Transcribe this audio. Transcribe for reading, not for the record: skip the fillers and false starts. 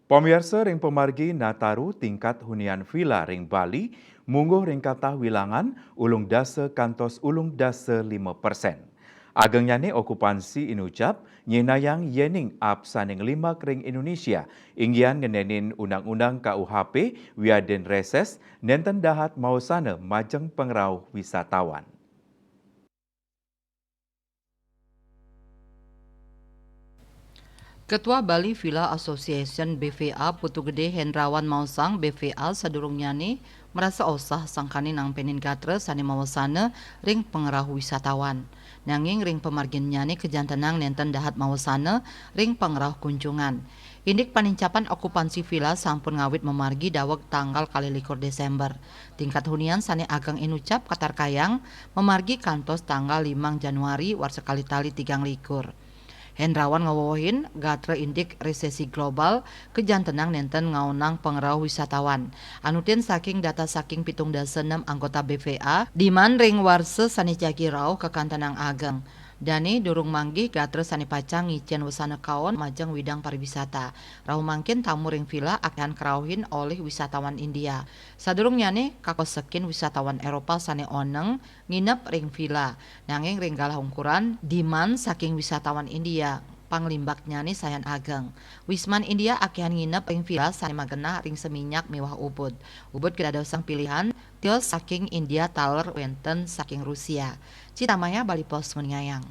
Pemirsa ring pemargi Nataru tingkat hunian villa ring Bali, mungguh ring katah wilangan ulung dasa kantos ulung dasa 5%. Ageng nyane okupansi inucap, nyenayang yening ap saning 5 kering Indonesia, inggian ngenenin undang-undang KUHP wiaden reses, nenten dahat mau sana majeng pengrau wisatawan. Ketua Bali Villa Association BVA Putu Gede Hendrawan Mausang BVA sadurung nyane merasa osah sangkani nang penin gatre sani mawasana ring pengerahu wisatawan. Nanging ring pemargin nyane kejantenang nenten dahat mawasana ring pengerahu kunjungan. Indik panincapan okupansi villa sampun ngawit memargi daweg tanggal kali 1 Desember. Tingkat hunian sani agang inucap katar kayang memargi kantos tanggal 5 Januari war sekali tali 3 likur. Hendrawan ngawohin gatre indik resesi global kejantenang nenten ngaunang pengerau wisatawan. Anutin saking data saking 76 anggota BVA diman ring warse sani jakirau ke kantenang ageng. Dani durung manggih gatre sani pacang ngicen wesana kaon majeng widang pariwisata. Rau mangkin tamu ring villa akan kerauhin oleh wisatawan India. Sadurung nyane kakosekin wisatawan Eropa sani oneng nginep ring villa. Nanging ring galah ungkuran diman saking wisatawan India panglimbak nyani sayan ageng. Wisman India akehan nginep ring villa sani magena ring seminyak mewah ubud. Ubud kada dosang pilihan til saking India taler wenten saking Rusia. Citamaya Bali Pos Ngayang.